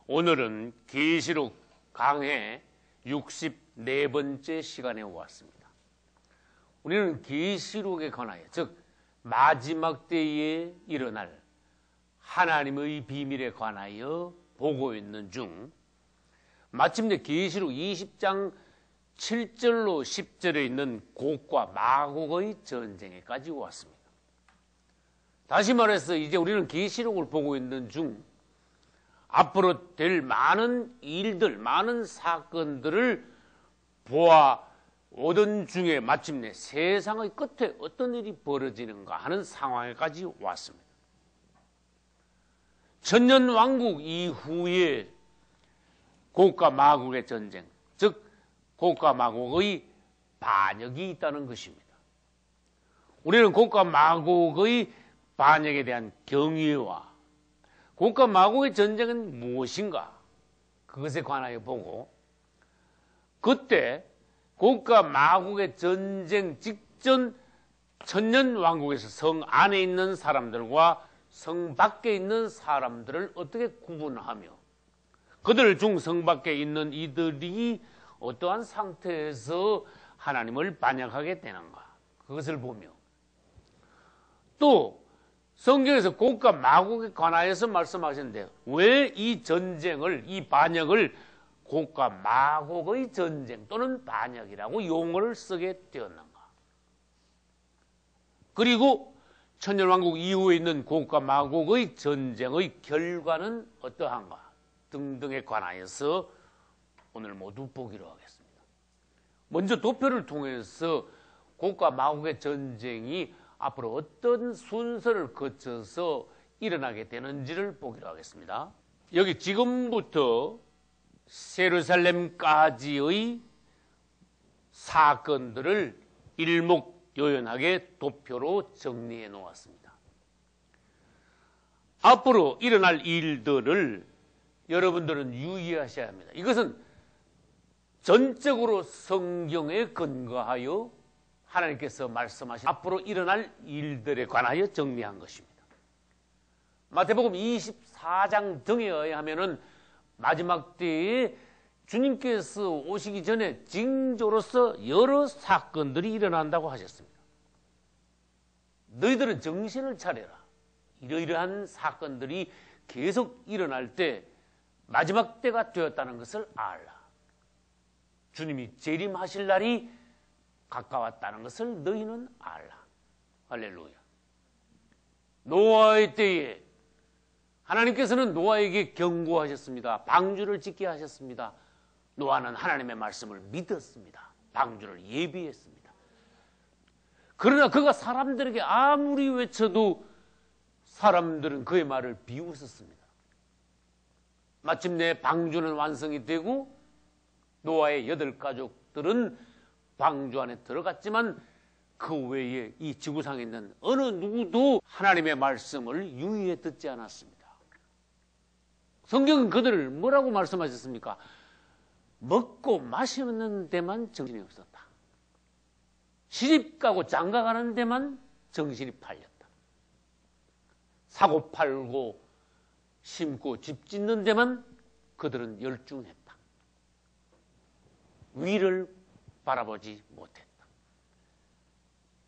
오늘은 계시록 강해 64번째 시간에 왔습니다. 우리는 계시록에 관하여, 즉 마지막 때에 일어날 하나님의 비밀에 관하여 보고 있는 중 마침내 계시록 20장 7절로 10절에 있는 곡과 마곡의 전쟁에까지 왔습니다. 다시 말해서 이제 우리는 계시록을 보고 있는 중 앞으로 될 많은 일들, 많은 사건들을 보아오던 중에 마침내 세상의 끝에 어떤 일이 벌어지는가 하는 상황에까지 왔습니다. 천년왕국 이후에 곡과 마곡의 전쟁, 즉 곡과 마곡의 반역이 있다는 것입니다. 우리는 곡과 마곡의 반역에 대한 경위와 곡과 마곡의 전쟁은 무엇인가, 그것에 관하여 보고, 그때 곡과 마곡의 전쟁 직전 천년왕국에서 성 안에 있는 사람들과 성 밖에 있는 사람들을 어떻게 구분하며 그들 중 성 밖에 있는 이들이 어떠한 상태에서 하나님을 반역하게 되는가, 그것을 보며, 또 성경에서 곡과 마곡에 관하여서 말씀하셨는데 왜 이 전쟁을, 이 반역을 곡과 마곡의 전쟁 또는 반역이라고 용어를 쓰게 되었는가, 그리고 천년왕국 이후에 있는 곡과 마곡의 전쟁의 결과는 어떠한가 등등에 관하여서 오늘 모두 보기로 하겠습니다. 먼저 도표를 통해서 곡과 마곡의 전쟁이 앞으로 어떤 순서를 거쳐서 일어나게 되는지를 보기로 하겠습니다. 여기 지금부터 예루살렘까지의 사건들을 일목요연하게 도표로 정리해 놓았습니다. 앞으로 일어날 일들을 여러분들은 유의하셔야 합니다. 이것은 전적으로 성경에 근거하여 하나님께서 말씀하신 앞으로 일어날 일들에 관하여 정리한 것입니다. 마태복음 24장 등에 의하면은 마지막 때에 주님께서 오시기 전에 징조로서 여러 사건들이 일어난다고 하셨습니다. 너희들은 정신을 차려라. 이러이러한 사건들이 계속 일어날 때 마지막 때가 되었다는 것을 알라. 주님이 재림하실 날이 가까웠다는 것을 너희는 알라. 할렐루야. 노아의 때에 하나님께서는 노아에게 경고하셨습니다. 방주를 짓게 하셨습니다. 노아는 하나님의 말씀을 믿었습니다. 방주를 예비했습니다. 그러나 그가 사람들에게 아무리 외쳐도 사람들은 그의 말을 비웃었습니다. 마침내 방주는 완성이 되고 노아의 8가족들은 방주 안에 들어갔지만 그 외에 이 지구상에 있는 어느 누구도 하나님의 말씀을 유의해 듣지 않았습니다. 성경은 그들을 뭐라고 말씀하셨습니까? 먹고 마시는 데만 정신이 없었다. 시집가고 장가가는 데만 정신이 팔렸다. 사고 팔고 심고 집 짓는 데만 그들은 열중했다. 위를 바라보지 못했다.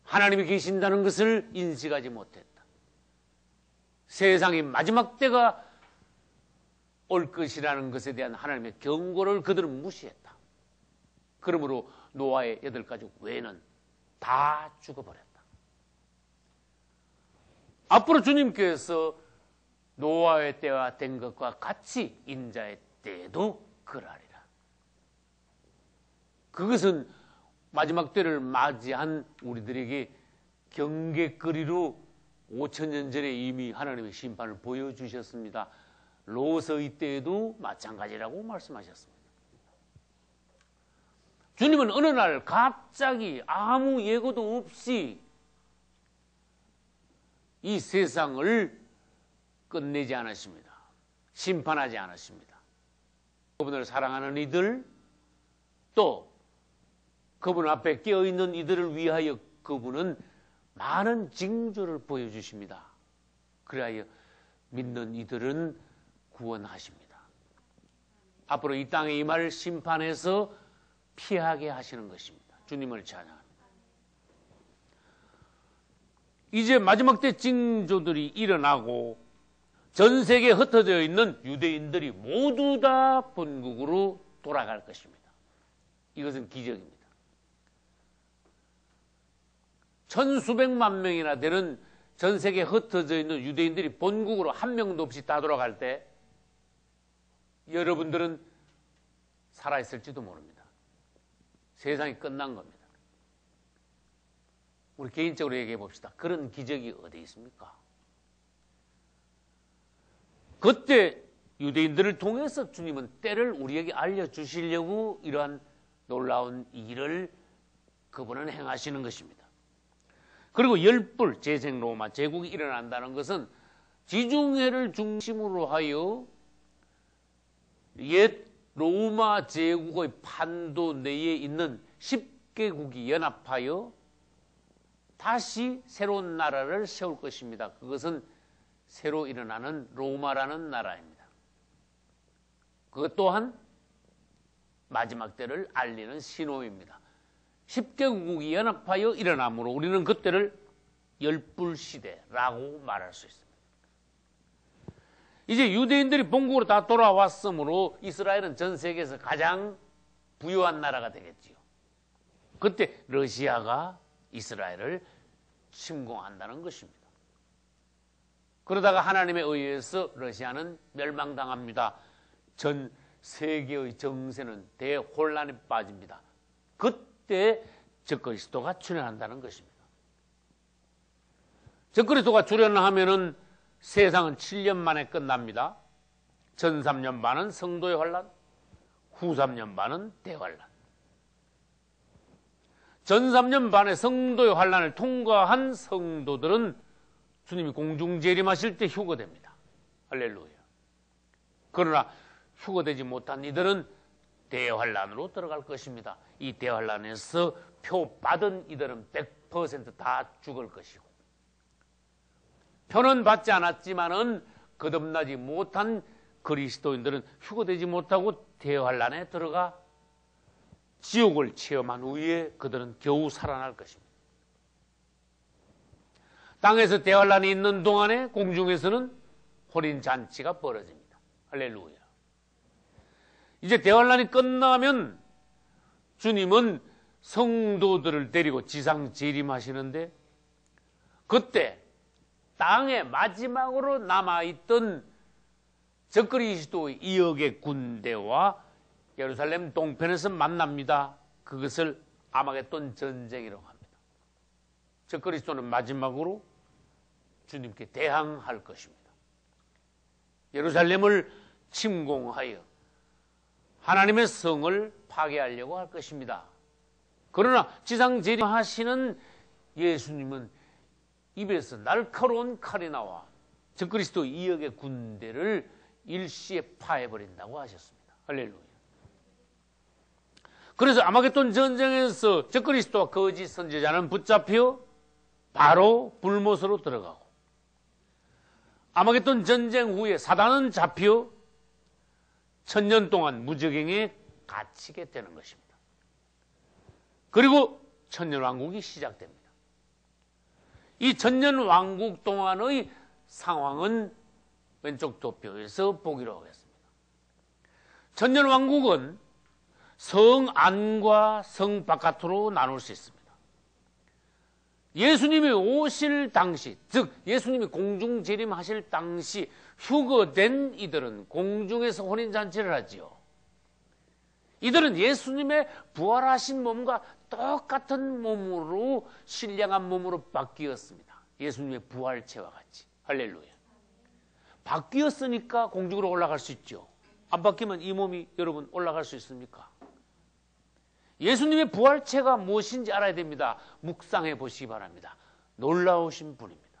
하나님이 계신다는 것을 인식하지 못했다. 세상의 마지막 때가 올 것이라는 것에 대한 하나님의 경고를 그들은 무시했다. 그러므로 노아의 8가족 외에는 다 죽어버렸다. 앞으로 주님께서 노아의 때와 된 것과 같이 인자의 때에도 그러하리라. 그것은 마지막 때를 맞이한 우리들에게 경계거리로 5000년 전에 이미 하나님의 심판을 보여주셨습니다. 로서의 때에도 마찬가지라고 말씀하셨습니다. 주님은 어느 날 갑자기 아무 예고도 없이 이 세상을 끝내지 않으십니다. 심판하지 않으십니다. 그분을 사랑하는 이들, 또 그분 앞에 깨어있는 이들을 위하여 그분은 많은 징조를 보여주십니다. 그리하여 믿는 이들은 구원하십니다. 앞으로 이 땅에 임할 심판에서 피하게 하시는 것입니다. 주님을 찬양합니다. 이제 마지막 때 징조들이 일어나고 전 세계에 흩어져 있는 유대인들이 모두 다 본국으로 돌아갈 것입니다. 이것은 기적입니다. 천수백만 명이나 되는 전 세계에 흩어져 있는 유대인들이 본국으로 한 명도 없이 다 돌아갈 때 여러분들은 살아있을지도 모릅니다. 세상이 끝난 겁니다. 우리 개인적으로 얘기해 봅시다. 그런 기적이 어디 있습니까? 그때 유대인들을 통해서 주님은 때를 우리에게 알려주시려고 이러한 놀라운 일을 그분은 행하시는 것입니다. 그리고 열불 재생 로마 제국이 일어난다는 것은 지중해를 중심으로 하여 옛 로마 제국의 판도 내에 있는 10개국이 연합하여 다시 새로운 나라를 세울 것입니다. 그것은 새로 일어나는 로마라는 나라입니다. 그것 또한 마지막 때를 알리는 신호입니다. 10개국이 연합하여 일어나므로 우리는 그때를 열불시대라고 말할 수 있습니다. 이제 유대인들이 본국으로 다 돌아왔으므로 이스라엘은 전 세계에서 가장 부유한 나라가 되겠지요. 그때 러시아가 이스라엘을 침공한다는 것입니다. 그러다가 하나님에 의해서 러시아는 멸망당합니다. 전 세계의 정세는 대혼란에 빠집니다. 그때 적그리스도가 출현한다는 것입니다. 적그리스도가 출현하면은 세상은 7년 만에 끝납니다. 전 3년 반은 성도의 환란, 후 3년 반은 대환란. 전 3년 반의 성도의 환란을 통과한 성도들은 주님이 공중 재림하실 때 휴거됩니다. 할렐루야. 그러나 휴거되지 못한 이들은 대환란으로 들어갈 것입니다. 이 대환란에서 표 받은 이들은 100%다 죽을 것이고, 표는 받지 않았지만은 거듭나지 못한 그리스도인들은 휴거되지 못하고 대환란에 들어가 지옥을 체험한 후에 그들은 겨우 살아날 것입니다. 땅에서 대환란이 있는 동안에 공중에서는 혼인잔치가 벌어집니다. 할렐루야. 이제 대환란이 끝나면 주님은 성도들을 데리고 지상 재림하시는데, 그때 땅에 마지막으로 남아있던 적그리스도의 2억의 군대와 예루살렘 동편에서 만납니다. 그것을 아마겟돈 전쟁이라고 합니다. 적그리스도는 마지막으로 주님께 대항할 것입니다. 예루살렘을 침공하여 하나님의 성을 파괴하려고 할 것입니다. 그러나 지상 재림하시는 예수님은 입에서 날카로운 칼이 나와 적그리스도 2억의 군대를 일시에 파해버린다고 하셨습니다. 할렐루야. 그래서 아마겟돈 전쟁에서 적그리스도와 거짓 선지자는 붙잡혀 바로 불못으로 들어가고, 아마겟돈 전쟁 후에 사단은 잡혀 1000년 동안 무적행에 갇히게 되는 것입니다. 그리고 천년왕국이 시작됩니다. 이 천년왕국 동안의 상황은 왼쪽 도표에서 보기로 하겠습니다. 천년왕국은 성 안과 성 바깥으로 나눌 수 있습니다. 예수님이 오실 당시, 즉 예수님이 공중 재림하실 당시 휴거된 이들은 공중에서 혼인잔치를 하지요. 이들은 예수님의 부활하신 몸과 똑같은 몸으로, 신령한 몸으로 바뀌었습니다. 예수님의 부활체와 같이. 할렐루야. 바뀌었으니까 공중으로 올라갈 수 있죠. 안 바뀌면 이 몸이 여러분 올라갈 수 있습니까? 예수님의 부활체가 무엇인지 알아야 됩니다. 묵상해 보시기 바랍니다. 놀라우신 분입니다.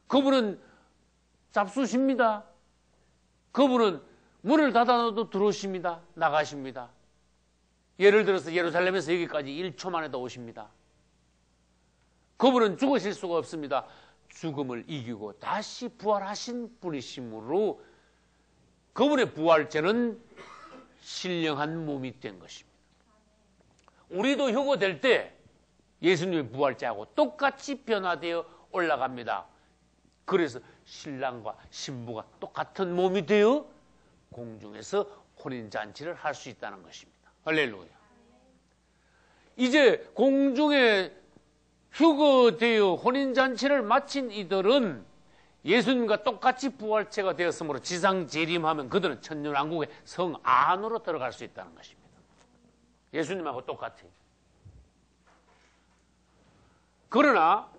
그분은 잡수십니다. 그분은 문을 닫아놔도 들어오십니다. 나가십니다. 예를 들어서 예루살렘에서 여기까지 1초 만에도 오십니다. 그분은 죽으실 수가 없습니다. 죽음을 이기고 다시 부활하신 분이시므로 그분의 부활체는 신령한 몸이 된 것입니다. 우리도 휴거될 때 예수님의 부활체하고 똑같이 변화되어 올라갑니다. 그래서 신랑과 신부가 똑같은 몸이 되어 공중에서 혼인잔치를 할 수 있다는 것입니다. 할렐루야. 이제 공중에 휴거되어 혼인잔치를 마친 이들은 예수님과 똑같이 부활체가 되었으므로 지상 재림하면 그들은 천년왕국의 성 안으로 들어갈 수 있다는 것입니다. 예수님하고 똑같아요. 그러나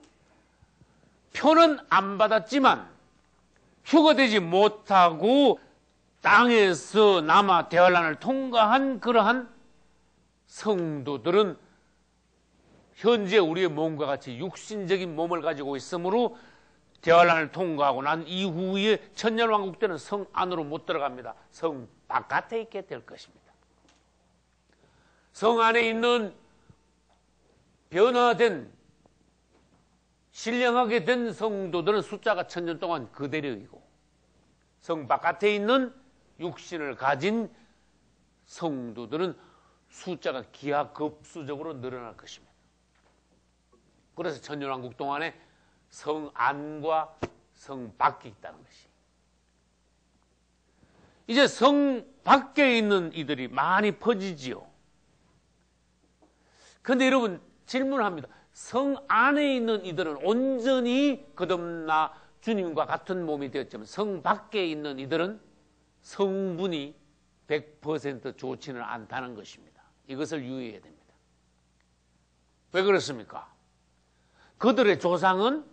표는 안 받았지만 휴거되지 못하고 땅에서 남아 대환란을 통과한 그러한 성도들은 현재 우리의 몸과 같이 육신적인 몸을 가지고 있으므로 대환란을 통과하고 난 이후에 천년왕국 때는 성 안으로 못 들어갑니다. 성 바깥에 있게 될 것입니다. 성 안에 있는 변화된 신령하게 된 성도들은 숫자가 천년 동안 그대로이고 성 바깥에 있는 육신을 가진 성도들은 숫자가 기하급수적으로 늘어날 것입니다. 그래서 천년왕국 동안에 성 안과 성 밖에 있다는 것이. 이제 성 밖에 있는 이들이 많이 퍼지지요. 그런데 여러분 질문합니다. 성 안에 있는 이들은 온전히 거듭나 주님과 같은 몸이 되었지만 성 밖에 있는 이들은 성분이 100% 좋지는 않다는 것입니다. 이것을 유의해야 됩니다. 왜 그렇습니까? 그들의 조상은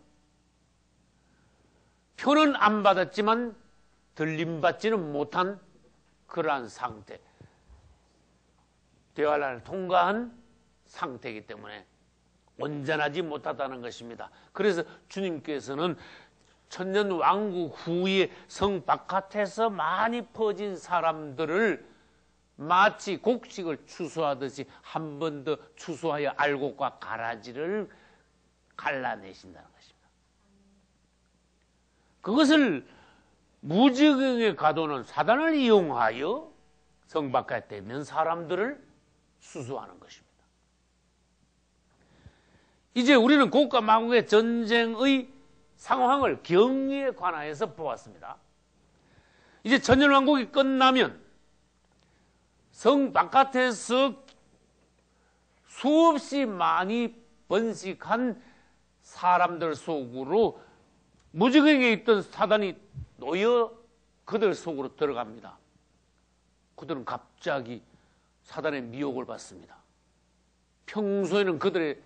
표는 안 받았지만 들림받지는 못한 그러한 상태, 대환란을 통과한 상태이기 때문에 온전하지 못하다는 것입니다. 그래서 주님께서는 천년왕국 후에 성 바깥에서 많이 퍼진 사람들을 마치 곡식을 추수하듯이 한 번 더 추수하여 알곡과 가라지를 갈라내신다는 것입니다. 그것을 무지경에 가둬놓은 사단을 이용하여 성 바깥에 있는 사람들을 수수하는 것입니다. 이제 우리는 곡과 마곡의 전쟁의 상황을 경위에 관하여서 보았습니다. 이제 천년왕국이 끝나면 성 바깥에서 수없이 많이 번식한 사람들 속으로 무지경에 있던 사단이 놓여 그들 속으로 들어갑니다. 그들은 갑자기 사단의 미혹을 받습니다. 평소에는 그들의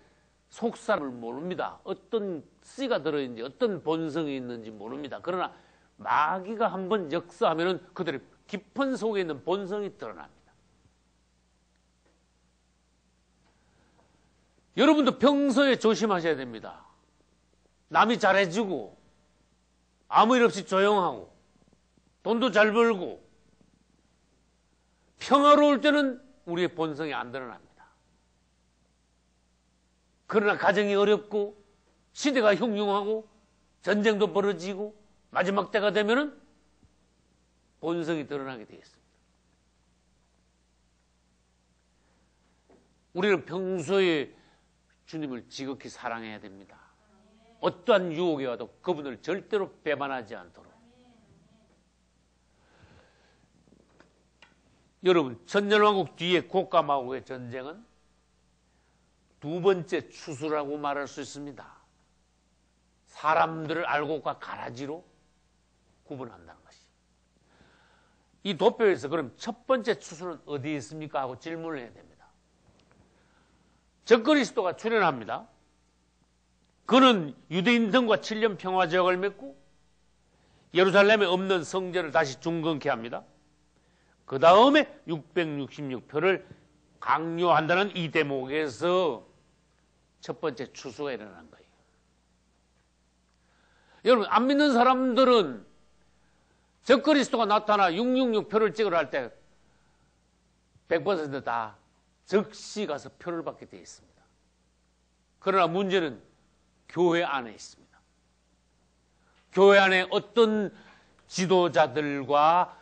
속사를 모릅니다. 어떤 씨가 들어있는지 어떤 본성이 있는지 모릅니다. 그러나 마귀가 한번 역사하면 그들의 깊은 속에 있는 본성이 드러납니다. 여러분도 평소에 조심하셔야 됩니다. 남이 잘해주고 아무 일 없이 조용하고 돈도 잘 벌고 평화로울 때는 우리의 본성이 안 드러납니다. 그러나 가정이 어렵고 시대가 흉흉하고 전쟁도 벌어지고 마지막 때가 되면은 본성이 드러나게 되겠습니다. 우리는 평소에 주님을 지극히 사랑해야 됩니다. 어떠한 유혹이 와도 그분을 절대로 배반하지 않도록. 여러분, 천년왕국 뒤에 곡과 마곡의 전쟁은 두 번째 추수라고 말할 수 있습니다. 사람들을 알곡과 가라지로 구분한다는 것이. 이 도표에서 그럼 첫 번째 추수는 어디에 있습니까? 하고 질문을 해야 됩니다. 적그리스도가 출현합니다. 그는 유대인 등과 7년 평화제약을 맺고 예루살렘에 없는 성전을 다시 중건케 합니다. 그 다음에 666표를 강요한다는 이 대목에서 첫 번째 추수가 일어난 거예요. 여러분, 안 믿는 사람들은 적그리스도가 나타나 666표를 찍으러 할 때 100% 즉시 가서 표를 받게 되어 있습니다. 그러나 문제는 교회 안에 있습니다. 교회 안에 어떤 지도자들과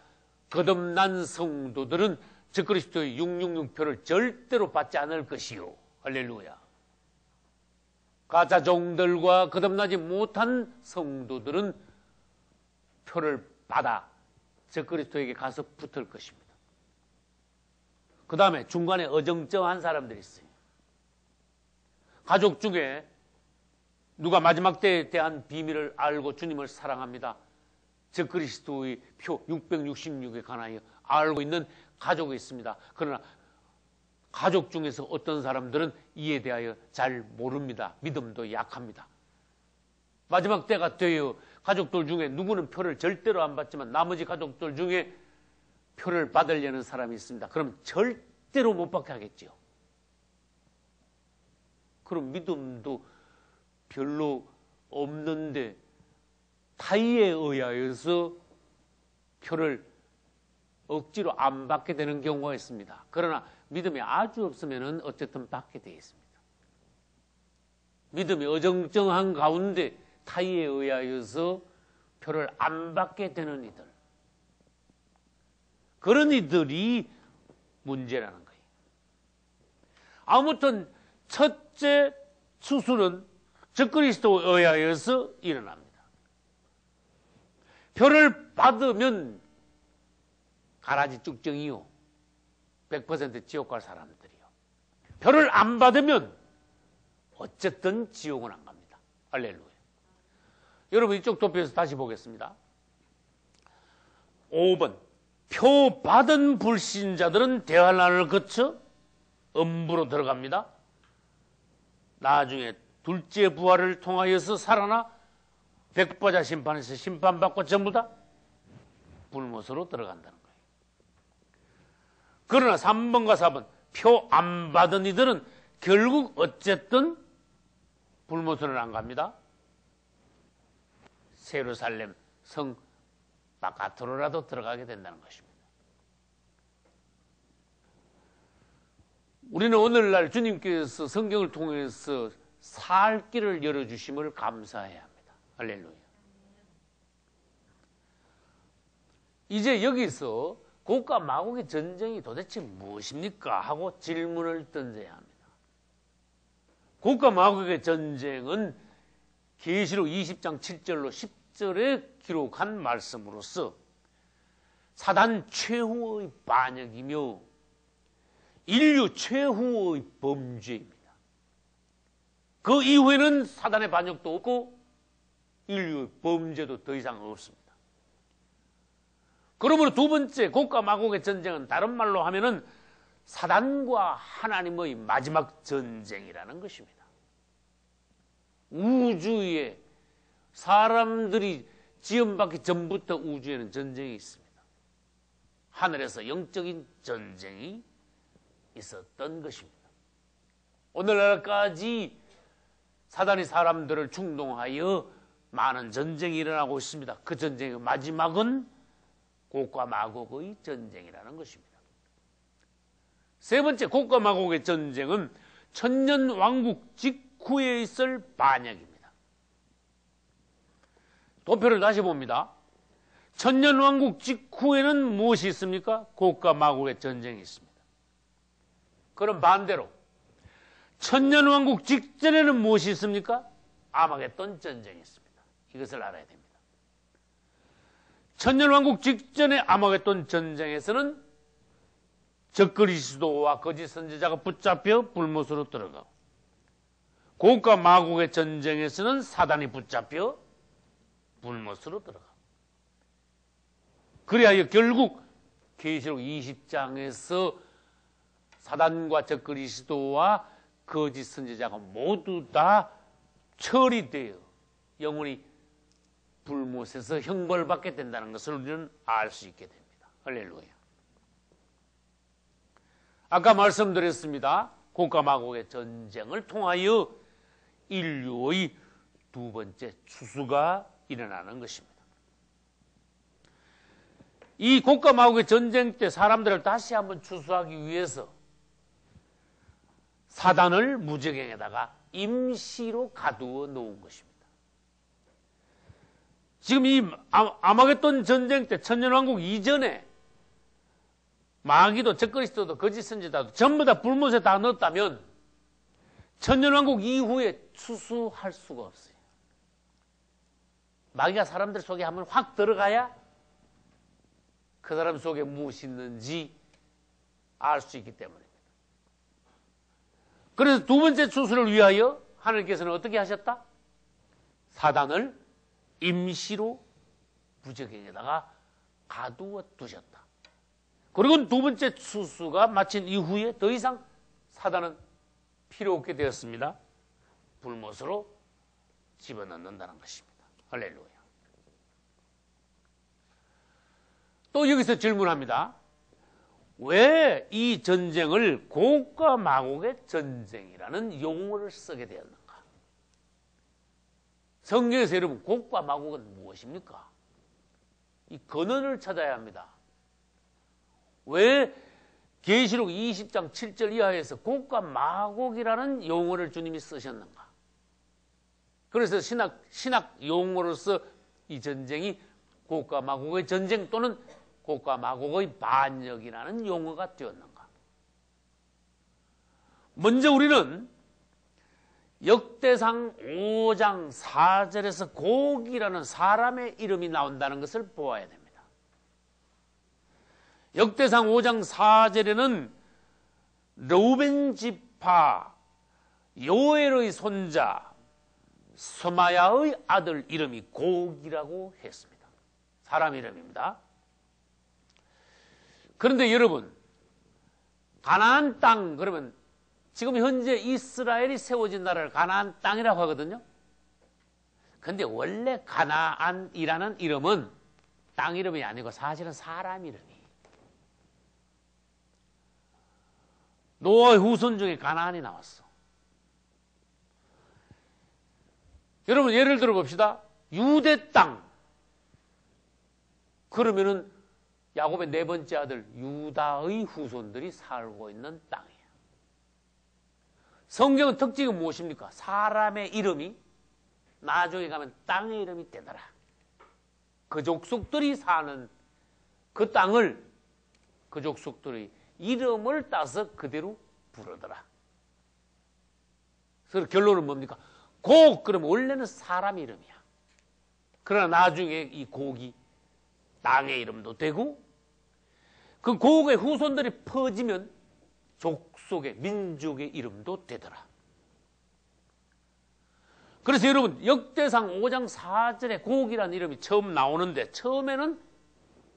거듭난 성도들은 적그리스도의 666표를 절대로 받지 않을 것이요. 할렐루야. 가짜 종들과 거듭나지 못한 성도들은 표를 받아 적그리스도에게 가서 붙을 것입니다. 그 다음에 중간에 어정쩡한 사람들이 있어요. 가족 중에 누가 마지막 때에 대한 비밀을 알고 주님을 사랑합니다. 적그리스도의 표 666에 관하여 알고 있는 가족이 있습니다. 그러나 가족 중에서 어떤 사람들은 이에 대하여 잘 모릅니다. 믿음도 약합니다. 마지막 때가 되어 가족들 중에 누구는 표를 절대로 안 받지만 나머지 가족들 중에 표를 받으려는 사람이 있습니다. 그럼 절대로 못 받게 하겠지요. 그럼 믿음도 별로 없는데 타의에 의하여서 표를 억지로 안 받게 되는 경우가 있습니다. 그러나 믿음이 아주 없으면 어쨌든 받게 되어 있습니다. 믿음이 어정쩡한 가운데 타의에 의하여서 표를 안 받게 되는 이들, 그런 이들이 문제라는 거예요. 아무튼 첫째 추수는 적그리스도에 의하여서 일어납니다. 표를 받으면 가라지 쭉정이요. 100% 지옥 갈 사람들이요. 표를 안 받으면 어쨌든 지옥은 안 갑니다. 할렐루야. 여러분 이쪽 도표에서 다시 보겠습니다. 5번. 표 받은 불신자들은 대환란을 거쳐 음부로 들어갑니다. 나중에 둘째 부활을 통하여서 살아나 백보자 심판에서 심판받고 전부 다 불못으로 들어간다는 거예요. 그러나 3번과 4번 표 안 받은 이들은 결국 어쨌든 불못으로는 안 갑니다. 예루살렘 성 바깥으로라도 들어가게 된다는 것입니다. 우리는 오늘날 주님께서 성경을 통해서 살 길을 열어주심을 감사해야 합니다. 할렐루야. 이제 여기서 곡과 마곡의 전쟁이 도대체 무엇입니까? 하고 질문을 던져야 합니다. 곡과 마곡의 전쟁은 계시록 20장 7절로 10절에 기록한 말씀으로서 사단 최후의 반역이며 인류 최후의 범죄입니다. 그 이후에는 사단의 반역도 없고 인류의 범죄도 더 이상 없습니다. 그러므로 두 번째 곡과 마곡의 전쟁은 다른 말로 하면은 사단과 하나님의 마지막 전쟁이라는 것입니다. 우주에 사람들이 지음받기 전부터 우주에는 전쟁이 있습니다. 하늘에서 영적인 전쟁이 있었던 것입니다. 오늘날까지 사단이 사람들을 충동하여 많은 전쟁이 일어나고 있습니다. 그 전쟁의 마지막은 곡과 마곡의 전쟁이라는 것입니다. 세 번째 곡과 마곡의 전쟁은 천년왕국 직후에 있을 반역입니다. 도표를 다시 봅니다. 천년왕국 직후에는 무엇이 있습니까? 곡과 마곡의 전쟁이 있습니다. 그럼 반대로 천년왕국 직전에는 무엇이 있습니까? 아마겟돈 전쟁이 있습니다. 이것을 알아야 됩니다. 천년왕국 직전의 아마겟돈 전쟁에서는 적그리스도와 거짓 선지자가 붙잡혀 불못으로 들어가고, 곡과 마곡의 전쟁에서는 사단이 붙잡혀 불못으로 들어가고, 그리하여 결국 계시록 20장에서 사단과 적그리스도와 거짓 선지자가 모두 다 처리되어 영원히 불못에서 형벌받게 된다는 것을 우리는 알 수 있게 됩니다. 할렐루야. 아까 말씀드렸습니다. 곡과 마곡의 전쟁을 통하여 인류의 두 번째 추수가 일어나는 것입니다. 이 곡과 마곡의 전쟁 때 사람들을 다시 한번 추수하기 위해서 사단을 무저갱에다가 임시로 가두어 놓은 것입니다. 지금 이 아마겟돈 전쟁 때 천년왕국 이전에 마귀도 적그리스도도 거짓 선지자도 전부 다 불못에 다 넣었다면 천년왕국 이후에 추수할 수가 없어요. 마귀가 사람들 속에 한번 확 들어가야 그 사람 속에 무엇이 있는지 알 수 있기 때문입니다. 그래서 두 번째 추수를 위하여 하나님께서는 어떻게 하셨다? 사단을 임시로 무적에게다가 가두어 두셨다. 그리고 두 번째 추수가 마친 이후에 더 이상 사단은 필요 없게 되었습니다. 불못으로 집어넣는다는 것입니다. 할렐루야. 또 여기서 질문합니다. 왜 이 전쟁을 곡과 마곡의 전쟁이라는 용어를 쓰게 되었는가? 성경에서 여러분 곡과 마곡은 무엇입니까? 이 근원을 찾아야 합니다. 왜 계시록 20장 7절 이하에서 곡과 마곡이라는 용어를 주님이 쓰셨는가? 그래서 신학 용어로서 이 전쟁이 곡과 마곡의 전쟁 또는 곡과 마곡의 반역이라는 용어가 되었는가? 먼저 우리는 역대상 5장 4절에서 곡이라는 사람의 이름이 나온다는 것을 보아야 됩니다. 역대상 5장 4절에는 르우벤 지파 요엘의 손자 스마야의 아들 이름이 곡이라고 했습니다. 사람 이름입니다. 그런데 여러분, 가나안 땅 그러면 지금 현재 이스라엘이 세워진 나라를 가나안 땅이라고 하거든요. 그런데 원래 가나안이라는 이름은 땅 이름이 아니고 사실은 사람 이름이에요. 노아의 후손 중에 가나안이 나왔어. 여러분 예를 들어 봅시다. 유대 땅. 그러면은 야곱의 네 번째 아들 유다의 후손들이 살고 있는 땅이에요. 성경은 특징은 무엇입니까? 사람의 이름이 나중에 가면 땅의 이름이 되더라. 그 족속들이 사는 그 땅을 그 족속들의 이름을 따서 그대로 부르더라. 그래서 결론은 뭡니까? 곡 그러면 원래는 사람 이름이야. 그러나 나중에 이 곡이 땅의 이름도 되고 그 곡의 후손들이 퍼지면 족속의 민족의 이름도 되더라. 그래서 여러분 역대상 5장 4절에 곡이라는 이름이 처음 나오는데 처음에는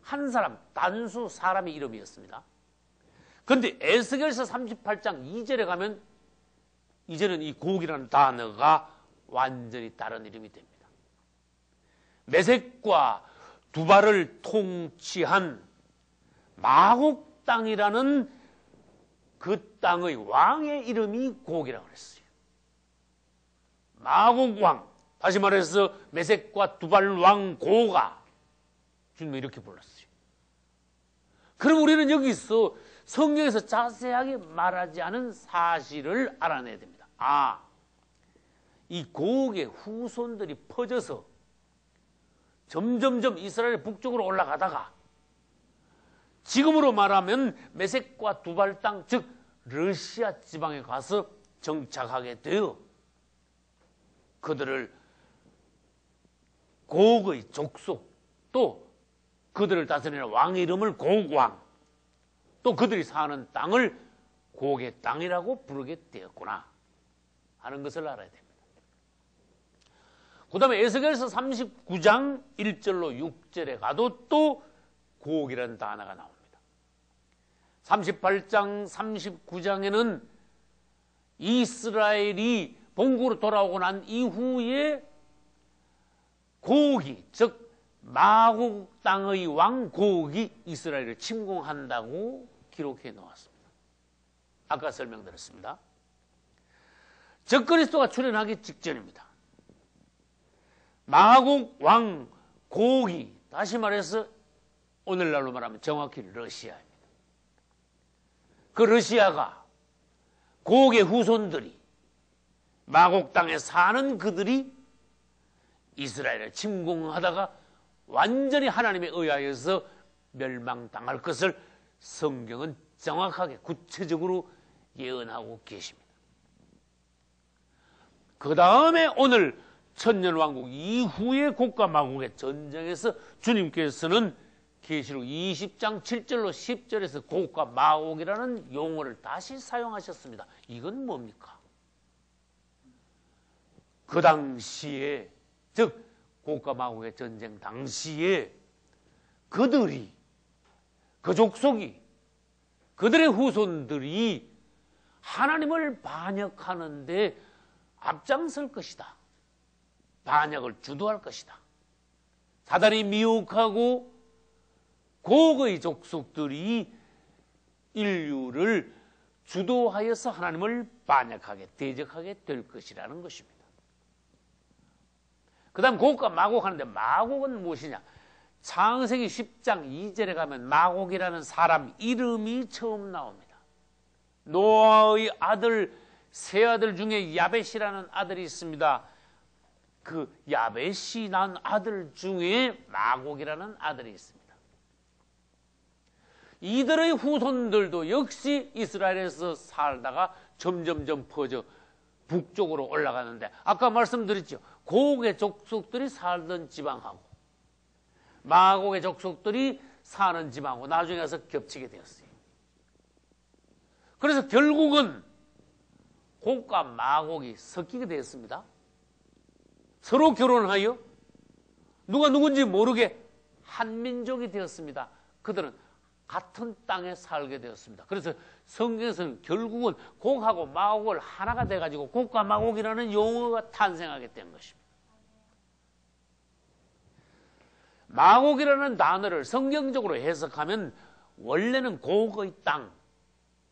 한 사람 단수 사람의 이름이었습니다. 그런데 에스겔서 38장 2절에 가면 이제는 이 곡이라는 단어가 완전히 다른 이름이 됩니다. 메섹과 두발을 통치한 마곡 땅이라는 그 땅의 왕의 이름이 곡이라고 그랬어요. 마곡 왕, 다시 말해서 메섹과 두발 왕 고가 주님은 이렇게 불렀어요. 그럼 우리는 여기서 성경에서 자세하게 말하지 않은 사실을 알아내야 됩니다. 이 곡의 후손들이 퍼져서 점점점 이스라엘 북쪽으로 올라가다가 지금으로 말하면 메섹과 두발 땅, 즉 러시아 지방에 가서 정착하게 되어 그들을 곡의 족속 또 그들을 다스리는 왕의 이름을 곡왕 또 그들이 사는 땅을 곡의 땅이라고 부르게 되었구나 하는 것을 알아야 됩니다. 그 다음에 에스겔서 39장 1절로 6절에 가도 또 곡이라는 단어가 나옵니다. 38장 39장에는 이스라엘이 본국으로 돌아오고 난 이후에 곡이 즉 마곡 땅의 왕 곡이 이스라엘을 침공한다고 기록해 놓았습니다. 아까 설명드렸습니다. 적그리스도가 출현하기 직전입니다. 마곡 왕 곡이 다시 말해서 오늘날로 말하면 정확히 러시아입니다. 그 러시아가 곡의 후손들이 마곡 땅에 사는 그들이 이스라엘을 침공하다가 완전히 하나님에 의하여서 멸망당할 것을 성경은 정확하게 구체적으로 예언하고 계십니다. 그 다음에 오늘 천년왕국 이후의 곡과 마곡의 전쟁에서 주님께서는 계시록 20장 7절로 10절에서 곡과 마곡이라는 용어를 다시 사용하셨습니다. 이건 뭡니까? 그 당시에, 즉 곡과 마곡의 전쟁 당시에 그들이, 그 족속이, 그들의 후손들이 하나님을 반역하는데 앞장설 것이다. 반역을 주도할 것이다. 사단이 미혹하고 고거의 족속들이 인류를 주도하여서 하나님을 반역하게, 대적하게 될 것이라는 것입니다. 그 다음 곡과 마곡 하는데, 마곡은 무엇이냐? 창세기 10장 2절에 가면 마곡이라는 사람 이름이 처음 나옵니다. 노아의 아들, 세 아들 중에 야벳이라는 아들이 있습니다. 그 야벳이 난 아들 중에 마곡이라는 아들이 있습니다. 이들의 후손들도 역시 이스라엘에서 살다가 점점점 퍼져 북쪽으로 올라가는데, 아까 말씀드렸죠. 고국의 족속들이 살던 지방하고 마곡의 족속들이 사는 지방하고 나중에 가서 겹치게 되었어요. 그래서 결국은 곡과 마곡이 섞이게 되었습니다. 서로 결혼하여 누가 누군지 모르게 한 민족이 되었습니다. 그들은 같은 땅에 살게 되었습니다. 그래서 성경에서는 결국은 곡하고 마곡을 하나가 돼가지고 곡과 마곡이라는 용어가 탄생하게 된 것입니다. 마곡이라는 단어를 성경적으로 해석하면 원래는 곡의 땅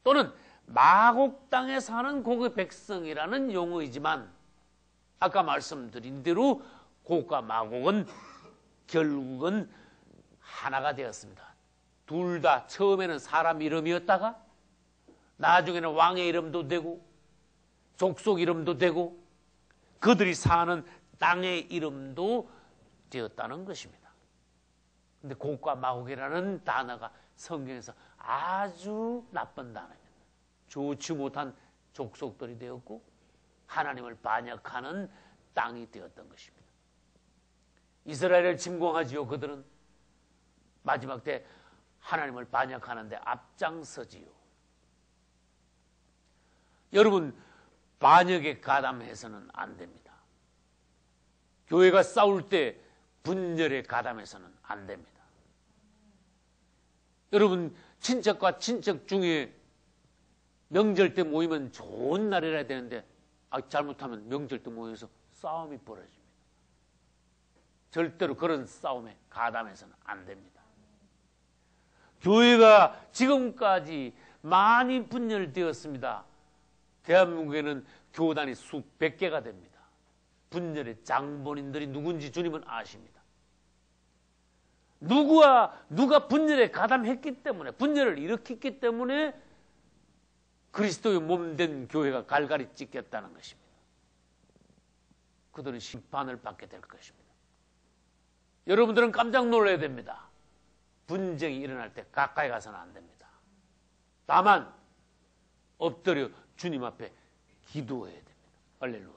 또는 마곡 땅에 사는 곡의 백성이라는 용어이지만, 아까 말씀드린 대로 곡과 마곡은 결국은 하나가 되었습니다. 둘 다 처음에는 사람 이름이었다가 나중에는 왕의 이름도 되고 족속 이름도 되고 그들이 사는 땅의 이름도 되었다는 것입니다. 근데 곡과 마곡이라는 단어가 성경에서 아주 나쁜 단어입니다. 좋지 못한 족속들이 되었고 하나님을 반역하는 땅이 되었던 것입니다. 이스라엘을 침공하지요. 그들은 마지막 때 하나님을 반역하는데 앞장서지요. 여러분, 반역에 가담해서는 안 됩니다. 교회가 싸울 때 분열에 가담해서는 안 됩니다. 여러분, 친척과 친척 중에 명절 때 모이면 좋은 날이라 되는데 잘못하면 명절 때 모여서 싸움이 벌어집니다. 절대로 그런 싸움에 가담해서는 안 됩니다. 교회가 지금까지 많이 분열되었습니다. 대한민국에는 교단이 수백 개가 됩니다. 분열의 장본인들이 누군지 주님은 아십니다. 누가 분열에 가담했기 때문에, 분열을 일으켰기 때문에 그리스도의 몸된 교회가 갈갈이 찢겼다는 것입니다. 그들은 심판을 받게 될 것입니다. 여러분들은 깜짝 놀라야 됩니다. 분쟁이 일어날 때 가까이 가서는 안 됩니다. 다만 엎드려 주님 앞에 기도해야 됩니다. 할렐루야.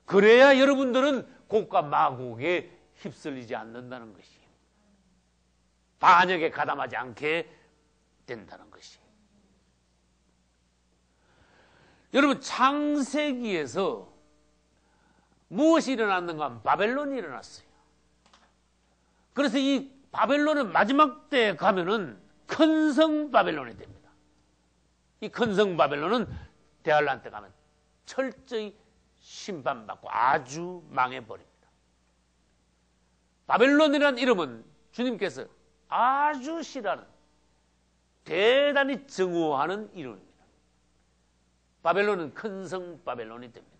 그래야 여러분들은 곡과 마곡에 휩쓸리지 않는다는 것이에요. 반역에 가담하지 않게 된다는 것이에요. 여러분, 창세기에서 무엇이 일어났는가 하면 바벨론이 일어났어요. 그래서 이 바벨론은 마지막 때에 가면은 큰 성 바벨론이 됩니다. 이 큰 성 바벨론은 대환란 때 가면 철저히 심판받고 아주 망해버립니다. 바벨론이라는 이름은 주님께서 아주 싫어하는, 대단히 증오하는 이름입니다. 바벨론은 큰 성 바벨론이 됩니다.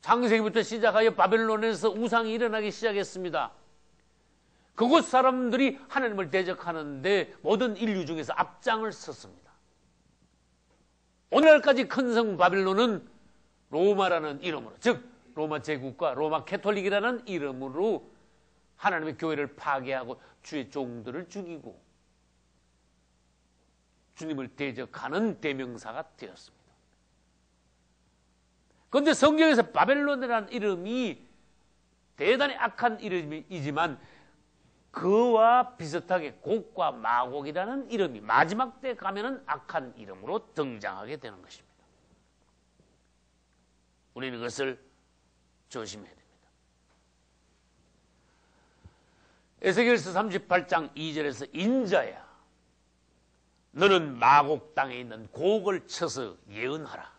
창세기부터 시작하여 바벨론에서 우상이 일어나기 시작했습니다. 그곳 사람들이 하나님을 대적하는데 모든 인류 중에서 앞장을 섰습니다. 오늘날까지 큰 성 바벨론은 로마라는 이름으로, 즉 로마 제국과 로마 캐톨릭이라는 이름으로 하나님의 교회를 파괴하고 주의 종들을 죽이고 주님을 대적하는 대명사가 되었습니다. 그런데 성경에서 바벨론이라는 이름이 대단히 악한 이름이지만 그와 비슷하게 곡과 마곡이라는 이름이 마지막 때 가면은 악한 이름으로 등장하게 되는 것입니다. 우리는 그것을 조심해야 됩니다. 에스겔서 38장 2절에서 인자야 너는 마곡 땅에 있는 곡을 쳐서 예언하라.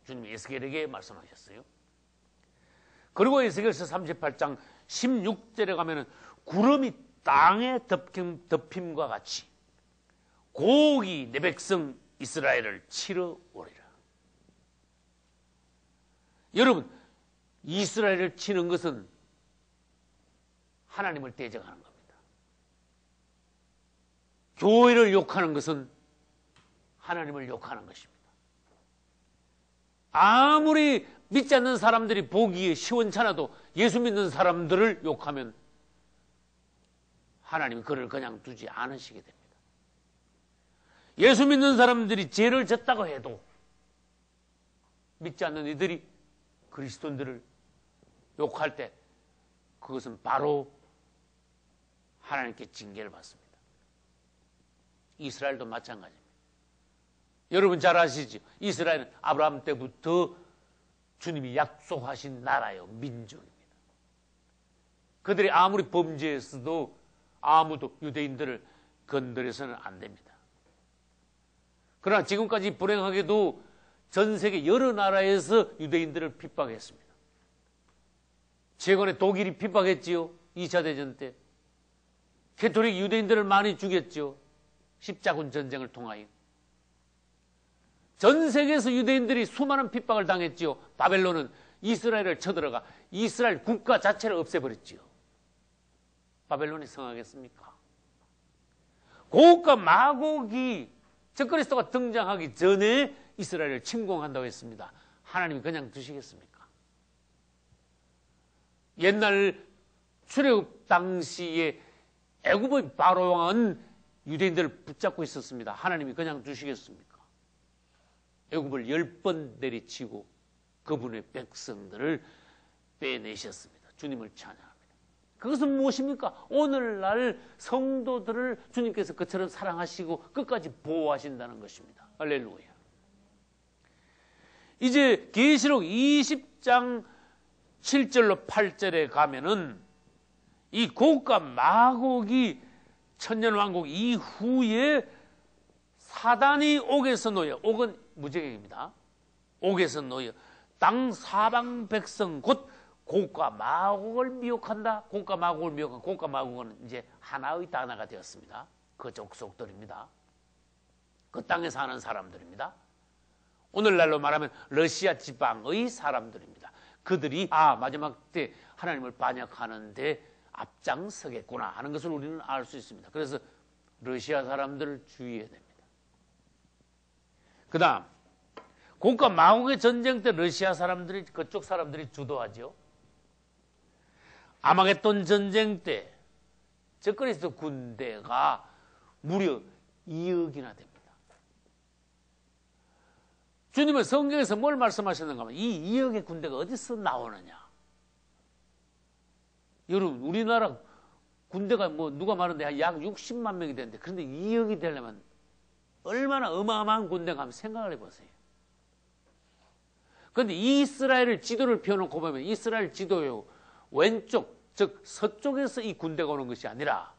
주님이 에스겔에게 말씀하셨어요. 그리고 에스겔서 38장 16절에 가면은 구름이 땅에 덮임과 같이 곡이 내 백성 이스라엘을 치러 오리라. 여러분, 이스라엘을 치는 것은 하나님을 대적하는 겁니다. 교회를 욕하는 것은 하나님을 욕하는 것입니다. 아무리 믿지 않는 사람들이 보기에 시원찮아도 예수 믿는 사람들을 욕하면 하나님이 그를 그냥 두지 않으시게 됩니다. 예수 믿는 사람들이 죄를 졌다고 해도 믿지 않는 이들이 그리스도인들을 욕할 때 그것은 바로 하나님께 징계를 받습니다. 이스라엘도 마찬가지입니다. 여러분 잘 아시죠? 이스라엘은 아브라함 때부터 주님이 약속하신 나라요, 민족입니다. 그들이 아무리 범죄했어도 아무도 유대인들을 건드려서는 안 됩니다. 그러나 지금까지 불행하게도 전 세계 여러 나라에서 유대인들을 핍박했습니다. 최근에 독일이 핍박했지요. 2차 대전 때. 캐톨릭 유대인들을 많이 죽였죠. 십자군 전쟁을 통하여. 전 세계에서 유대인들이 수많은 핍박을 당했지요. 바벨론은 이스라엘을 쳐들어가 이스라엘 국가 자체를 없애버렸지요. 바벨론이 성하겠습니까? 고국과 마곡이 적그리스도가 등장하기 전에 이스라엘을 침공한다고 했습니다. 하나님이 그냥 두시겠습니까? 옛날 출애굽 당시에 애굽의 바로 왕은 유대인들을 붙잡고 있었습니다. 하나님이 그냥 두시겠습니까? 애굽을 10번 내리치고 그분의 백성들을 빼내셨습니다. 주님을 찬양합니다. 그것은 무엇입니까? 오늘날 성도들을 주님께서 그처럼 사랑하시고 끝까지 보호하신다는 것입니다. 할렐루야. 이제 계시록 20장 7절로 8절에 가면은 이 곡과 마곡이 천년왕국 이후에 사단이 옥에서 놓여, 옥은 무제객입니다. 옥에서 놓여 땅 사방 백성 곧 곡과 마곡을 미혹한다. 곡과 마곡을 미혹한 곡과 마곡은 이제 하나의 단어가 되었습니다. 그 족속들입니다. 그 땅에 사는 사람들입니다. 오늘날로 말하면 러시아 지방의 사람들입니다. 그들이 마지막 때 하나님을 반역하는데 앞장서겠구나 하는 것을 우리는 알 수 있습니다. 그래서 러시아 사람들을 주의해야 됩니다. 그 다음 곡과 마곡의 전쟁 때 러시아 사람들이 그쪽 사람들이 주도하죠. 아마겟돈 전쟁 때 적그리스도 군대가 무려 2억이나 됩니다. 주님은 성경에서 뭘 말씀하셨는가 하면 이 2억의 군대가 어디서 나오느냐. 여러분 우리나라 군대가 누가 말하는데 약 60만 명이 되는데 그런데 2억이 되려면 얼마나 어마어마한 군대가 한번 생각을 해보세요. 그런데 이스라엘을 지도를 펴놓고 보면 이스라엘 지도요 왼쪽 즉 서쪽에서 이 군대가 오는 것이 아니라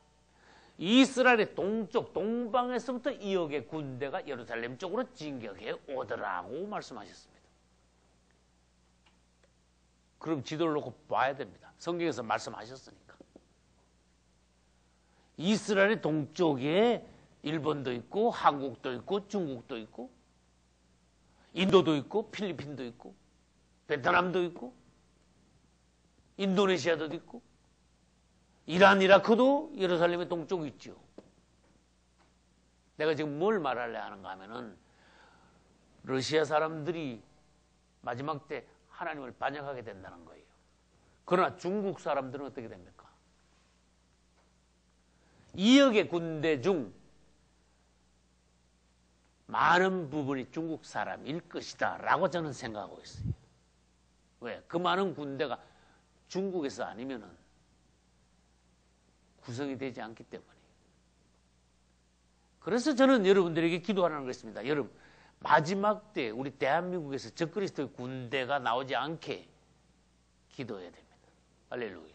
이스라엘의 동쪽 동방에서부터 2억의 군대가 예루살렘 쪽으로 진격해 오더라고 말씀하셨습니다. 그럼 지도를 놓고 봐야 됩니다. 성경에서 말씀하셨으니까. 이스라엘의 동쪽에 일본도 있고 한국도 있고 중국도 있고 인도도 있고 필리핀도 있고 베트남도 있고 인도네시아도 있고 이란, 이라크도 예루살렘의 동쪽에 있죠. 내가 지금 뭘 말하려 하는가 하면은 러시아 사람들이 마지막 때 하나님을 반역하게 된다는 거예요. 그러나 중국 사람들은 어떻게 됩니까? 2억의 군대 중 많은 부분이 중국 사람일 것이다 라고 저는 생각하고 있어요. 왜? 그 많은 군대가 중국에서 아니면은 구성이 되지 않기 때문에. 그래서 저는 여러분들에게 기도하는 것입니다. 여러분, 마지막 때 우리 대한민국에서 적그리스도의 군대가 나오지 않게 기도해야 됩니다. 할렐루야.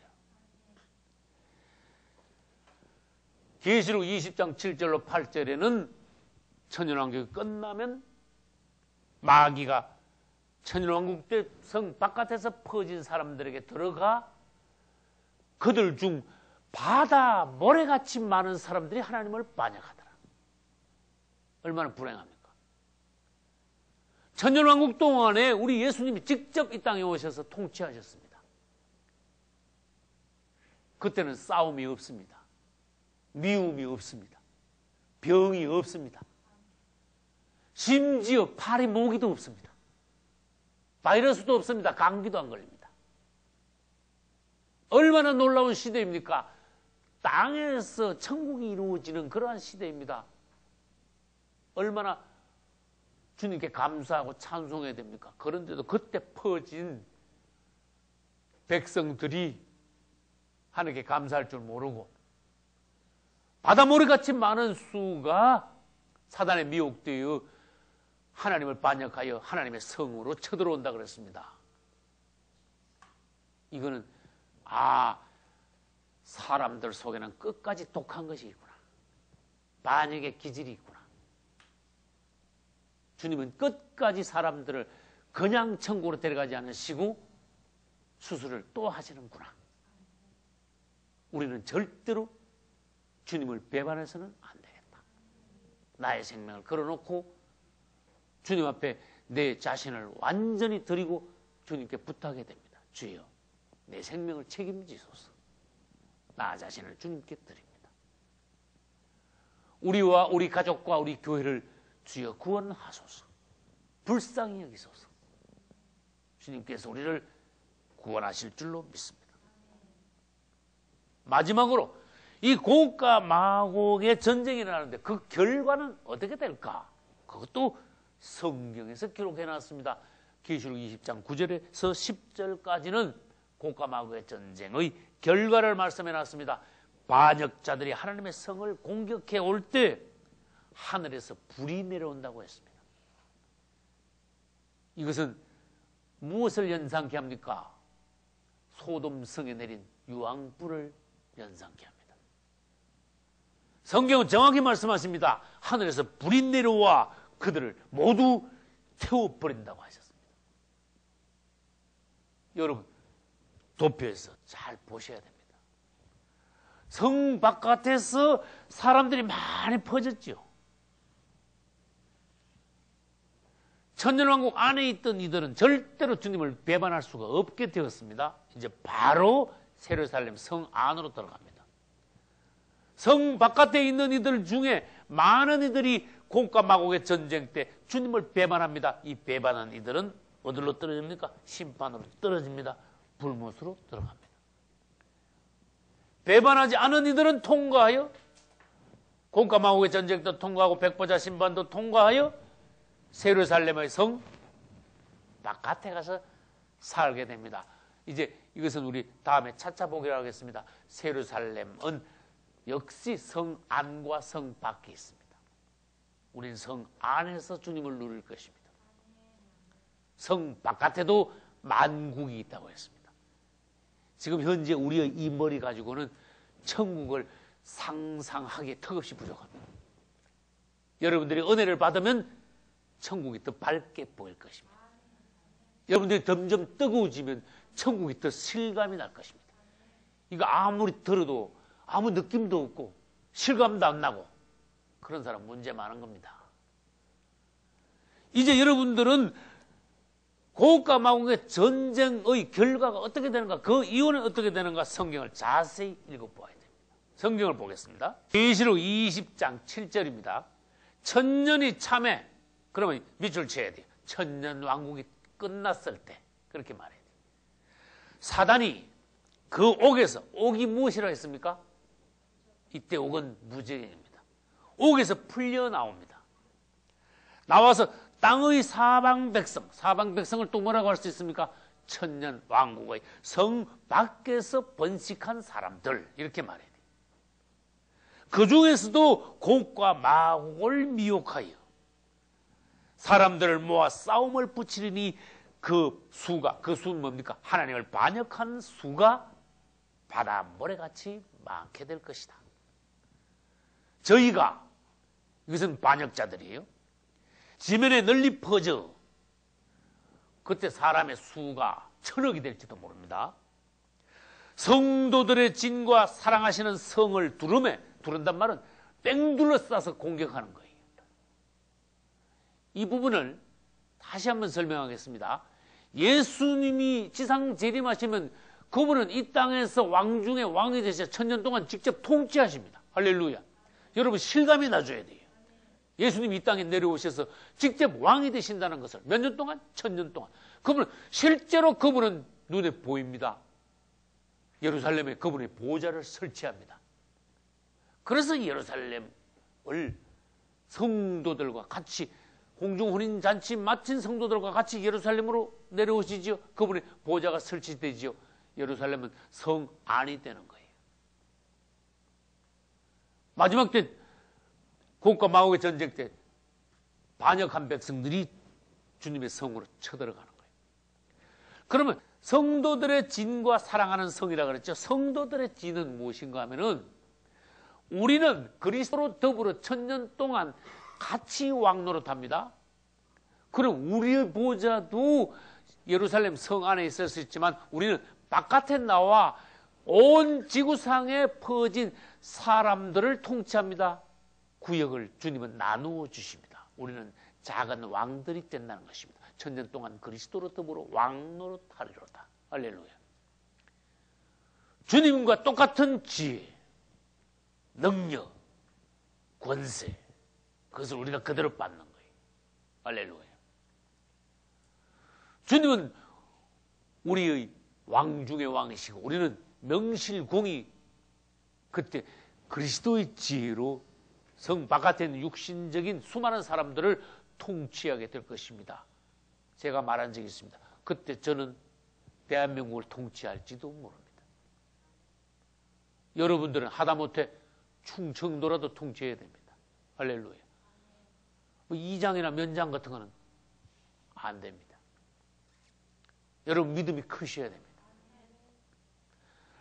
계시록 20장 7절로 8절에는 천년왕국이 끝나면 마귀가 천년왕국 때 성 바깥에서 퍼진 사람들에게 들어가 그들 중 바다 모래같이 많은 사람들이 하나님을 반역하더라. 얼마나 불행합니까? 천년왕국 동안에 우리 예수님이 직접 이 땅에 오셔서 통치하셨습니다. 그때는 싸움이 없습니다. 미움이 없습니다. 병이 없습니다. 심지어 파리 모기도 없습니다. 바이러스도 없습니다. 감기도 안 걸립니다. 얼마나 놀라운 시대입니까? 땅에서 천국이 이루어지는 그러한 시대입니다. 얼마나 주님께 감사하고 찬송해야 됩니까? 그런데도 그때 퍼진 백성들이 하나님께 감사할 줄 모르고 바다모래같이 많은 수가 사단에 미혹되어 하나님을 반역하여 하나님의 성으로 쳐들어온다 그랬습니다. 이거는 사람들 속에는 끝까지 독한 것이 있구나. 반역의 기질이 있구나. 주님은 끝까지 사람들을 그냥 천국으로 데려가지 않으시고 수술을 또 하시는구나. 우리는 절대로 주님을 배반해서는 안 되겠다. 나의 생명을 걸어놓고 주님 앞에 내 자신을 완전히 드리고 주님께 부탁해야 됩니다. 주여, 내 생명을 책임지소서. 나 자신을 주님께 드립니다. 우리와 우리 가족과 우리 교회를 주여 구원하소서. 불쌍히 여기소서. 주님께서 우리를 구원하실 줄로 믿습니다. 마지막으로 이 고국과 마곡의 전쟁이 일어나는데 그 결과는 어떻게 될까? 그것도 성경에서 기록해 놨습니다. 계시록 20장 9절에서 10절까지는 고국과 마곡의 전쟁의 결과를 말씀해 놨습니다. 반역자들이 하나님의 성을 공격해 올 때 하늘에서 불이 내려온다고 했습니다. 이것은 무엇을 연상케 합니까? 소돔성에 내린 유황불을 연상케 합니다. 성경은 정확히 말씀하십니다. 하늘에서 불이 내려와 그들을 모두 태워버린다고 하셨습니다. 여러분, 도표에서 잘 보셔야 됩니다. 성 바깥에서 사람들이 많이 퍼졌죠. 천년왕국 안에 있던 이들은 절대로 주님을 배반할 수가 없게 되었습니다. 이제 바로 예루살렘 성 안으로 들어갑니다. 성 바깥에 있는 이들 중에 많은 이들이 고국과 마곡의 전쟁 때 주님을 배반합니다. 이 배반한 이들은 어디로 떨어집니까? 심판으로 떨어집니다. 불못으로 들어갑니다. 배반하지 않은 이들은 통과하여 고국과 마곡의 전쟁도 통과하고 백보자 심판도 통과하여 예루살렘의 성 바깥에 가서 살게 됩니다. 이제 이것은 우리 다음에 차차 보기로 하겠습니다. 예루살렘은 역시 성 안과 성 밖에 있습니다. 우리는 성 안에서 주님을 누릴 것입니다. 성 바깥에도 만국이 있다고 했습니다. 지금 현재 우리의 이 머리 가지고는 천국을 상상하기에 턱없이 부족합니다. 여러분들이 은혜를 받으면 천국이 더 밝게 보일 것입니다. 여러분들이 점점 뜨거워지면 천국이 더 실감이 날 것입니다. 이거 아무리 들어도 아무 느낌도 없고 실감도 안 나고 그런 사람 문제 많은 겁니다. 이제 여러분들은 고국과 마곡의 전쟁의 결과가 어떻게 되는가, 그 이유는 어떻게 되는가 성경을 자세히 읽어보아야 됩니다. 성경을 보겠습니다. 계시록 20장 7절입니다. 천년이 참해. 그러면 밑줄 쳐야 돼요. 천년 왕국이 끝났을 때 그렇게 말해야 돼요. 사단이 그 옥에서, 옥이 무엇이라 했습니까? 이때 옥은 무저갱입니다. 옥에서 풀려 나옵니다. 나와서 땅의 사방 백성을 또 뭐라고 할 수 있습니까? 천년 왕국의 성 밖에서 번식한 사람들, 이렇게 말해야 돼요. 그 중에서도 곡과 마곡을 미혹하여 사람들을 모아 싸움을 붙이리니 그 수는 뭡니까? 하나님을 반역한 수가 바다 모래같이 많게 될 것이다. 저희가, 이것은 반역자들이에요, 지면에 널리 퍼져 그때 사람의 수가 천억이 될지도 모릅니다. 성도들의 진과 사랑하시는 성을 두른단 말은 뺑 둘러싸서 공격하는 거예요. 이 부분을 다시 한번 설명하겠습니다. 예수님이 지상 재림하시면 그분은 이 땅에서 왕 중에 왕이 되셔 천년 동안 직접 통치하십니다. 할렐루야. 여러분 실감이 나줘야 돼요. 예수님이 이 땅에 내려오셔서 직접 왕이 되신다는 것을 몇 년 동안? 천년 동안. 실제로 그분은 눈에 보입니다. 예루살렘에 그분의 보좌를 설치합니다. 그래서 예루살렘을 성도들과 같이 공중혼인잔치 마친 성도들과 같이 예루살렘으로 내려오시지요. 그분의 보좌가 설치되지요. 예루살렘은 성 안이 되는 거예요. 마지막 때 곡과 마곡의 전쟁 때 반역한 백성들이 주님의 성으로 쳐들어가는 거예요. 그러면 성도들의 진과 사랑하는 성이라 그랬죠. 성도들의 진은 무엇인가 하면은 우리는 그리스도로 더불어 천년 동안 같이 왕노릇합니다. 그럼 우리의 보좌도 예루살렘 성 안에 있을 수 있지만 우리는 바깥에 나와 온 지구상에 퍼진 사람들을 통치합니다. 구역을 주님은 나누어 주십니다. 우리는 작은 왕들이 된다는 것입니다. 천년 동안 그리스도로 더불어 왕노릇하리로다. 할렐루야. 주님과 똑같은 지혜, 능력, 권세, 그것을 우리가 그대로 받는 거예요. 할렐루야. 주님은 우리의 왕 중의 왕이시고 우리는 명실공히 그때 그리스도의 지혜로 성 바깥에 있는 육신적인 수많은 사람들을 통치하게 될 것입니다. 제가 말한 적이 있습니다. 그때 저는 대한민국을 통치할지도 모릅니다. 여러분들은 하다못해 충청도라도 통치해야 됩니다. 할렐루야. 이장이나 면장 같은 거는 안 됩니다. 여러분 믿음이 크셔야 됩니다.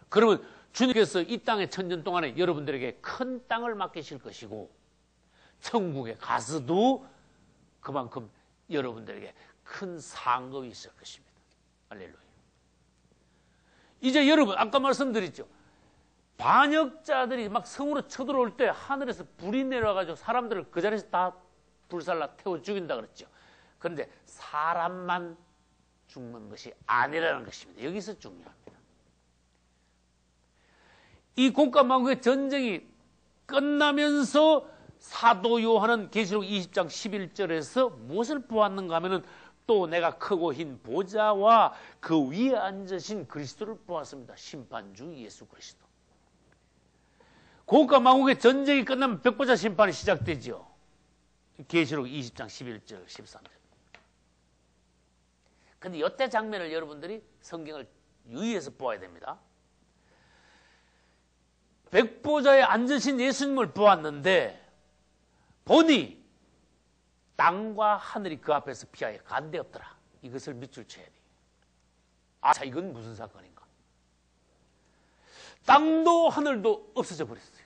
그러면 주님께서 이 땅의 천년 동안에 여러분들에게 큰 땅을 맡기실 것이고 천국에 가서도 그만큼 여러분들에게 큰 상급이 있을 것입니다. 할렐루야. 이제 여러분 아까 말씀드렸죠. 반역자들이 막 성으로 쳐들어올 때 하늘에서 불이 내려와가지고 사람들을 그 자리에서 다 불살라 태워 죽인다 그랬죠. 그런데 사람만 죽는 것이 아니라는 것입니다. 여기서 중요합니다. 이 곡과 마곡의 전쟁이 끝나면서 사도 요한은 계시록 20장 11절에서 무엇을 보았는가 하면은 또 내가 크고 흰 보좌와 그 위에 앉으신 그리스도를 보았습니다. 심판주 예수 그리스도. 곡과 마곡의 전쟁이 끝나면 백보자 심판이 시작되죠. 계시록 20장 11절 13절. 근데 이때 장면을 여러분들이 성경을 유의해서 보아야 됩니다. 백보자에 앉으신 예수님을 보았는데 보니 땅과 하늘이 그 앞에서 피하여 간데 없더라. 이것을 밑줄 쳐야 돼요. 자, 이건 무슨 사건인가? 땅도 하늘도 없어져 버렸어요.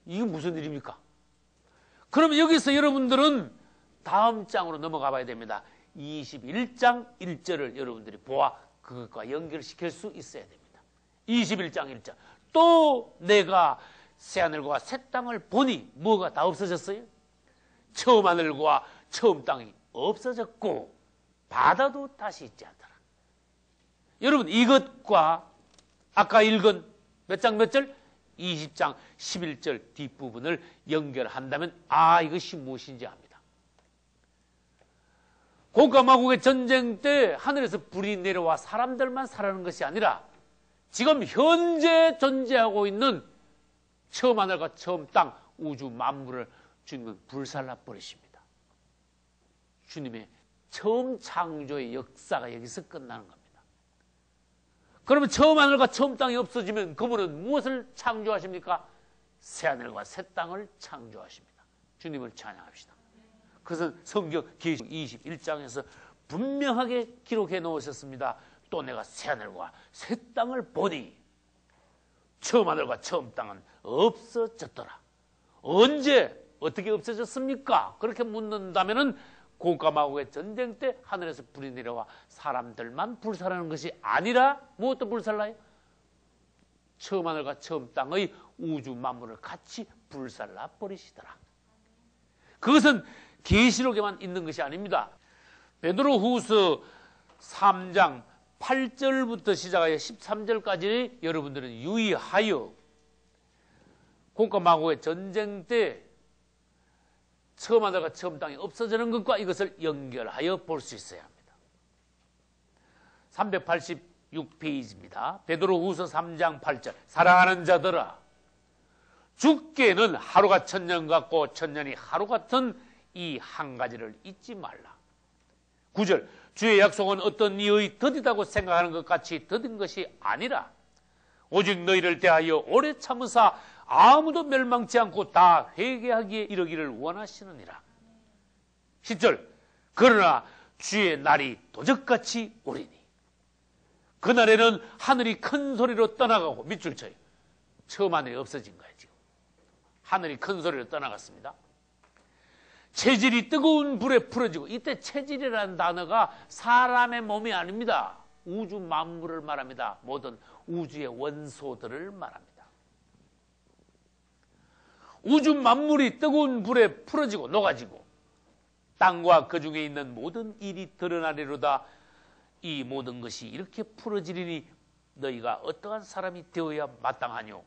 이게 무슨 일입니까? 그러면 여기서 여러분들은 다음 장으로 넘어가 봐야 됩니다. 21장 1절을 여러분들이 보아 그것과 연결시킬 수 있어야 됩니다. 21장 1절. 또 내가 새하늘과 새 땅을 보니 뭐가 다 없어졌어요? 처음 하늘과 처음 땅이 없어졌고 바다도 다시 있지 않더라. 여러분 이것과 아까 읽은 몇 장 몇 절? 20장 11절 뒷부분을 연결한다면 이것이 무엇인지 압니다. 곡과 마곡의 전쟁 때 하늘에서 불이 내려와 사람들만 살아는 것이 아니라 지금 현재 존재하고 있는 처음 하늘과 처음 땅 우주 만물을 주님은 불살라 버리십니다. 주님의 처음 창조의 역사가 여기서 끝나는 겁니다. 그러면 처음 하늘과 처음 땅이 없어지면 그분은 무엇을 창조하십니까? 새하늘과 새 땅을 창조하십니다. 주님을 찬양합시다. 그것은 성경 계시록 21장에서 분명하게 기록해 놓으셨습니다. 또 내가 새하늘과 새 땅을 보니 처음 하늘과 처음 땅은 없어졌더라. 언제 어떻게 없어졌습니까? 그렇게 묻는다면은 고가마고의 전쟁 때 하늘에서 불이 내려와 사람들만 불살하는 것이 아니라 무엇도 불살라요? 처음 하늘과 처음 땅의 우주 만물을 같이 불살라 버리시더라. 그것은 계시록에만 있는 것이 아닙니다. 베드로후서 3장 8절부터 시작하여 13절까지 여러분들은 유의하여 고가마고의 전쟁 때 처음 하늘과 처음 땅이 없어지는 것과 이것을 연결하여 볼 수 있어야 합니다. 386페이지입니다. 베드로후서 3장 8절. 사랑하는 자들아, 주께는 하루가 천년 같고 천년이 하루 같은 이 한 가지를 잊지 말라. 9절. 주의 약속은 어떤 이의 더디다고 생각하는 것 같이 더딘 것이 아니라 오직 너희를 대하여 오래 참으사 아무도 멸망치 않고 다 회개하기에 이르기를 원하시느니라. 10절. 그러나 주의 날이 도적같이 오리니 그날에는 하늘이 큰 소리로 떠나가고 밑줄 쳐요. 처음 하늘이 없어진 거예요. 지금 하늘이 큰 소리로 떠나갔습니다. 체질이 뜨거운 불에 풀어지고, 이때 체질이라는 단어가 사람의 몸이 아닙니다. 우주 만물을 말합니다. 모든 우주의 원소들을 말합니다. 우주 만물이 뜨거운 불에 풀어지고 녹아지고 땅과 그 중에 있는 모든 일이 드러나리로다. 이 모든 것이 이렇게 풀어지리니 너희가 어떠한 사람이 되어야 마땅하뇨?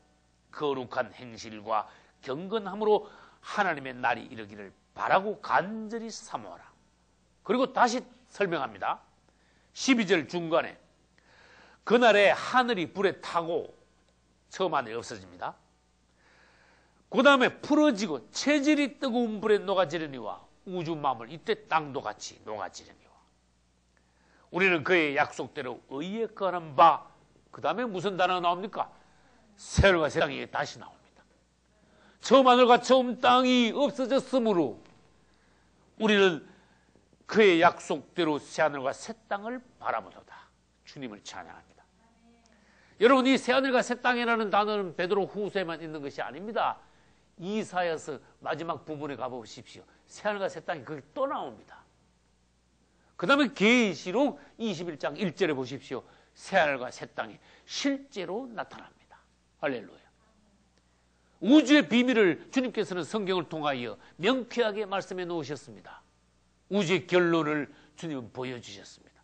거룩한 행실과 경건함으로 하나님의 날이 이르기를 바라고 간절히 사모하라. 그리고 다시 설명합니다. 12절 중간에 그날에 하늘이 불에 타고 처음 하늘이 없어집니다. 그 다음에 풀어지고 체질이 뜨거운 불에 녹아지려니와 우주 만물, 이때 땅도 같이 녹아지려니와 우리는 그의 약속대로 의에 거하는 바. 그 다음에 무슨 단어가 나옵니까? 새하늘과 새 땅이 다시 나옵니다. 처음 하늘과 처음 땅이 없어졌으므로 우리는 그의 약속대로 새하늘과 새 땅을 바라보도다. 주님을 찬양합니다. 여러분, 이 새하늘과 새 땅이라는 단어는 베드로후서에만 있는 것이 아닙니다. 이사야서 마지막 부분에 가보십시오. 새하늘과 새 땅이 거기 또 나옵니다. 그 다음에 계시록 21장 1절에 보십시오. 새하늘과 새 땅이 실제로 나타납니다. 할렐루야. 우주의 비밀을 주님께서는 성경을 통하여 명쾌하게 말씀해 놓으셨습니다. 우주의 결론을 주님은 보여주셨습니다.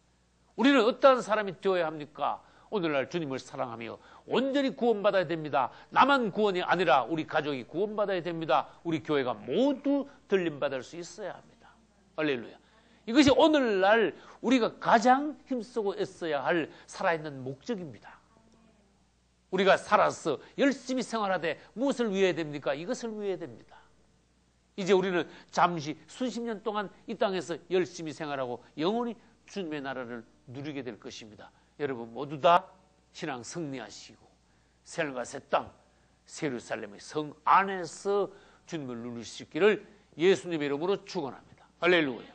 우리는 어떠한 사람이 되어야 합니까? 오늘날 주님을 사랑하며 온전히 구원받아야 됩니다. 나만 구원이 아니라 우리 가족이 구원받아야 됩니다. 우리 교회가 모두 들림받을 수 있어야 합니다. 할렐루야. 이것이 오늘날 우리가 가장 힘쓰고 애써야 할 살아있는 목적입니다. 우리가 살아서 열심히 생활하되 무엇을 위해야 됩니까? 이것을 위해야 됩니다. 이제 우리는 잠시 수십 년 동안 이 땅에서 열심히 생활하고 영원히 주님의 나라를 누리게 될 것입니다. 여러분 모두 다 신앙 승리하시고 새하늘과 새 땅, 새 예루살렘의 성 안에서 주님을 누릴 수 있기를 예수님의 이름으로 축원합니다. 할렐루야.